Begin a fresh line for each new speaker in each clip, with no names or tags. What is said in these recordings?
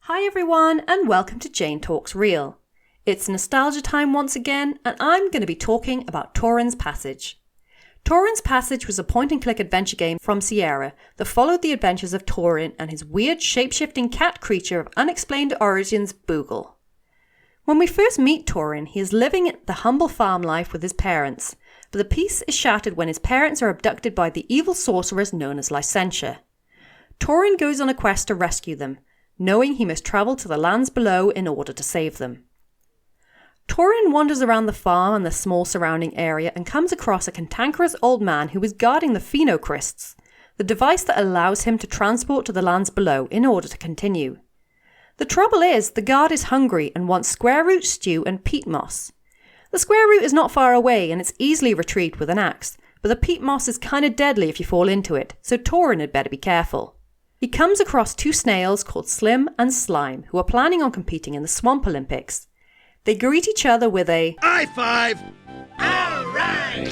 Hi everyone and welcome to Jane Talks Real. It's nostalgia time once again and I'm going to be talking about Torin's Passage. Torin's Passage was a point-and-click adventure game from Sierra that followed the adventures of Torin and his weird shape-shifting cat creature of unexplained origins, Boogle. When we first meet Torin, he is living the humble farm life with his parents, but the peace is shattered when his parents are abducted by the evil sorceress known as Lycentia. Torin goes on a quest to rescue them, knowing he must travel to the lands below in order to save them. Torin wanders around the farm and the small surrounding area and comes across a cantankerous old man who is guarding the phenocrysts, the device that allows him to transport to the lands below in order to continue. The trouble is, the guard is hungry and wants square root stew and peat moss. The square root is not far away and it's easily retrieved with an axe, but the peat moss is kinda deadly if you fall into it, so Torin had better be careful. He comes across two snails called Slim and Slime who are planning on competing in the Swamp Olympics. They greet each other with a high five! Alright!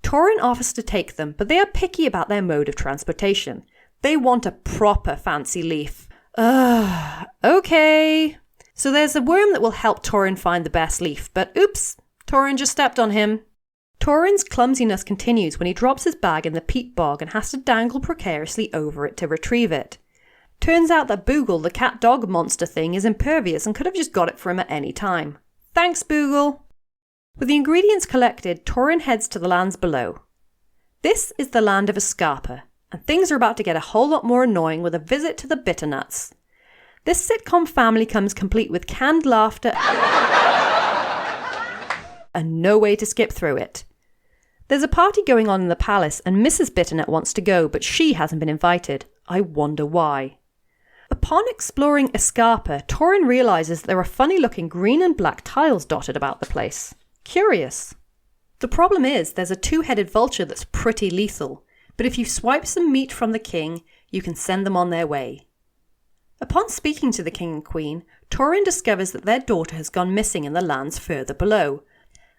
Torin offers to take them, but they are picky about their mode of transportation. They want a proper fancy leaf. Okay. So there's a worm that will help Torin find the best leaf, but oops, Torin just stepped on him. Torin's clumsiness continues when he drops his bag in the peat bog and has to dangle precariously over it to retrieve it. Turns out that Boogle, the cat-dog monster thing, is impervious and could have just got it for him at any time. Thanks, Boogle! With the ingredients collected, Torin heads to the lands below. This is the land of Escarpa, and things are about to get a whole lot more annoying with a visit to the Bitternuts. This sitcom family comes complete with canned laughter and no way to skip through it. There's a party going on in the palace and Mrs. Bitternut wants to go, but she hasn't been invited. I wonder why. Upon exploring Escarpa, Torin realises there are funny-looking green and black tiles dotted about the place. Curious. The problem is there's a two-headed vulture that's pretty lethal, but if you swipe some meat from the king, you can send them on their way. Upon speaking to the king and queen, Torin discovers that their daughter has gone missing in the lands further below,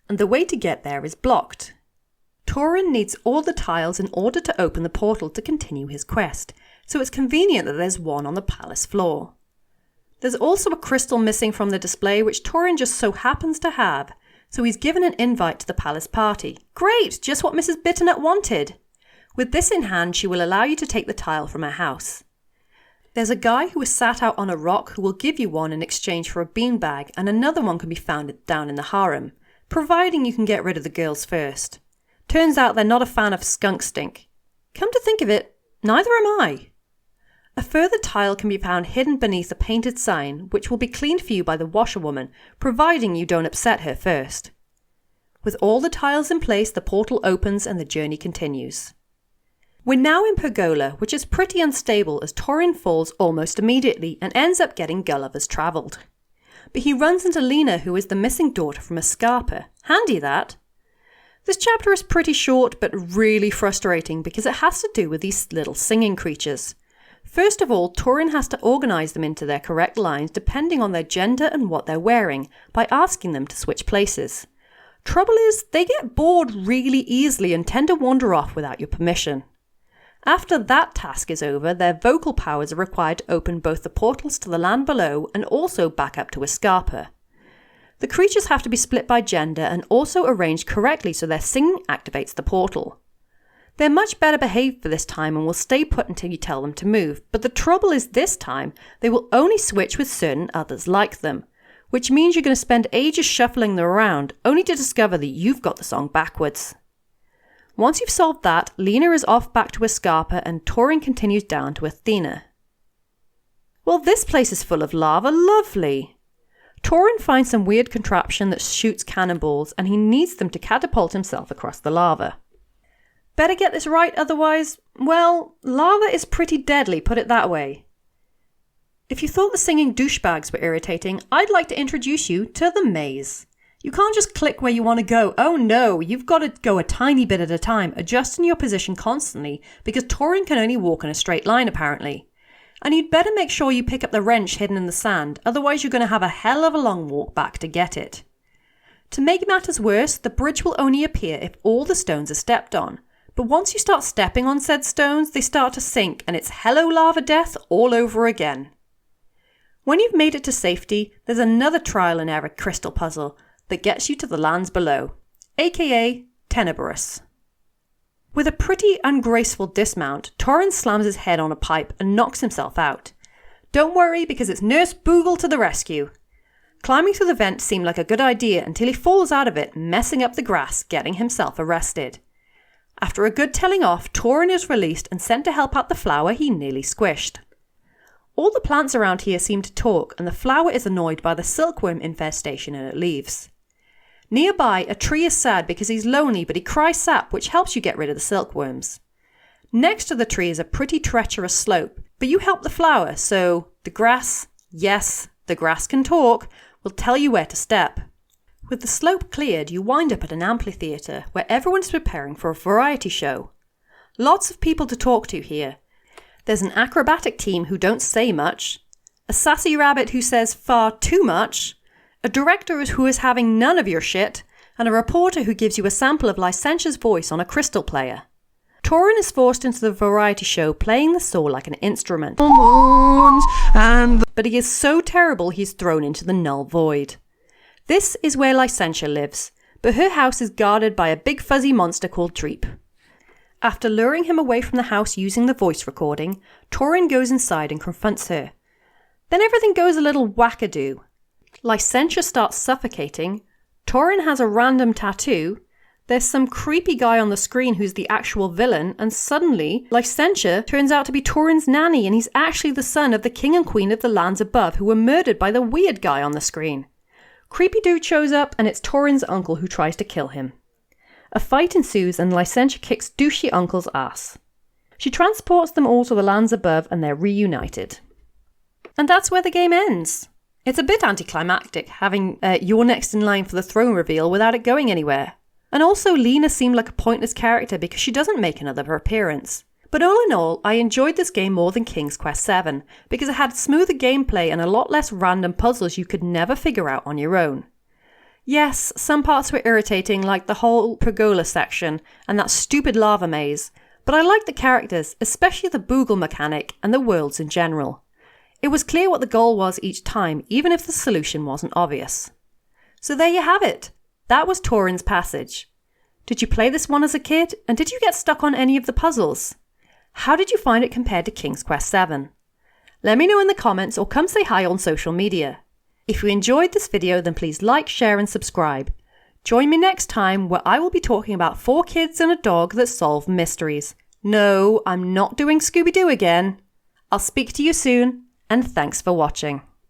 and the way to get there is blocked. Torin needs all the tiles in order to open the portal to continue his quest, so it's convenient that there's one on the palace floor. There's also a crystal missing from the display which Torin just so happens to have, so he's given an invite to the palace party. Great! Just what Mrs. Bitternut wanted! With this in hand, she will allow you to take the tile from her house. There's a guy who is sat out on a rock who will give you one in exchange for a beanbag, and another one can be found down in the harem, providing you can get rid of the girls first. Turns out they're not a fan of skunk stink. Come to think of it, neither am I. A further tile can be found hidden beneath a painted sign, which will be cleaned for you by the washerwoman, providing you don't upset her first. With all the tiles in place, the portal opens and the journey continues. We're now in Pergola, which is pretty unstable as Torin falls almost immediately and ends up getting Gulliver's travelled. But he runs into Lena, who is the missing daughter from Escarpa. Handy that. This chapter is pretty short but really frustrating because it has to do with these little singing creatures. First of all, Torin has to organise them into their correct lines depending on their gender and what they're wearing by asking them to switch places. Trouble is, they get bored really easily and tend to wander off without your permission. After that task is over, their vocal powers are required to open both the portals to the land below and also back up to Escarpa. The creatures have to be split by gender and also arranged correctly so their singing activates the portal. They're much better behaved for this time and will stay put until you tell them to move, but the trouble is this time they will only switch with certain others like them, which means you're going to spend ages shuffling them around only to discover that you've got the song backwards. Once you've solved that, Lena is off back to Escarpa and Torin continues down to Athena. Well, this place is full of lava, lovely! Torin finds some weird contraption that shoots cannonballs and he needs them to catapult himself across the lava. Better get this right, otherwise, well, lava is pretty deadly, put it that way. If you thought the singing douchebags were irritating, I'd like to introduce you to the maze. You can't just click where you want to go. Oh no, you've got to go a tiny bit at a time, adjusting your position constantly because Torin can only walk in a straight line apparently. And you'd better make sure you pick up the wrench hidden in the sand, otherwise you're going to have a hell of a long walk back to get it. To make matters worse, the bridge will only appear if all the stones are stepped on. But once you start stepping on said stones, they start to sink and it's hello lava death all over again. When you've made it to safety, there's another trial and error crystal puzzle that gets you to the lands below, aka Tenebrous. With a pretty ungraceful dismount, Torin slams his head on a pipe and knocks himself out. Don't worry, because it's Nurse Boogle to the rescue. Climbing through the vent seemed like a good idea until he falls out of it, messing up the grass, getting himself arrested. After a good telling off, Torin is released and sent to help out the flower he nearly squished. All the plants around here seem to talk, and the flower is annoyed by the silkworm infestation and it leaves. Nearby, a tree is sad because he's lonely, but he cries sap, which helps you get rid of the silkworms. Next to the tree is a pretty treacherous slope, but you help the flower, so the grass, yes, the grass can talk, will tell you where to step. With the slope cleared, you wind up at an amphitheatre where everyone's preparing for a variety show. Lots of people to talk to here. There's an acrobatic team who don't say much, a sassy rabbit who says far too much, a director who is having none of your shit, and a reporter who gives you a sample of Lycentia's voice on a crystal player. Torin is forced into the variety show playing the saw like an instrument. But he is so terrible he's thrown into the null void. This is where Lycentia lives, but her house is guarded by a big fuzzy monster called Treep. After luring him away from the house using the voice recording, Torin goes inside and confronts her. Then everything goes a little wackadoo. Lycentia starts suffocating, Torin has a random tattoo, there's some creepy guy on the screen who's the actual villain, and suddenly, Lycentia turns out to be Torin's nanny and he's actually the son of the king and queen of the lands above who were murdered by the weird guy on the screen. Creepy dude shows up and it's Torin's uncle who tries to kill him. A fight ensues and Lycentia kicks douchey uncle's ass. She transports them all to the lands above and they're reunited. And that's where the game ends. It's a bit anticlimactic having you're next in line for the throne reveal without it going anywhere. And also Lena seemed like a pointless character because she doesn't make another appearance. But all in all, I enjoyed this game more than King's Quest VII because it had smoother gameplay and a lot less random puzzles you could never figure out on your own. Yes, some parts were irritating, like the whole pergola section and that stupid lava maze, but I liked the characters, especially the Boogle mechanic and the worlds in general. It was clear what the goal was each time, even if the solution wasn't obvious. So there you have it. That was Torin's Passage. Did you play this one as a kid, and did you get stuck on any of the puzzles? How did you find it compared to King's Quest VII? Let me know in the comments or come say hi on social media. If you enjoyed this video, then please like, share and subscribe. Join me next time where I will be talking about 4 kids and a dog that solve mysteries. No, I'm not doing Scooby-Doo again. I'll speak to you soon, and thanks for watching.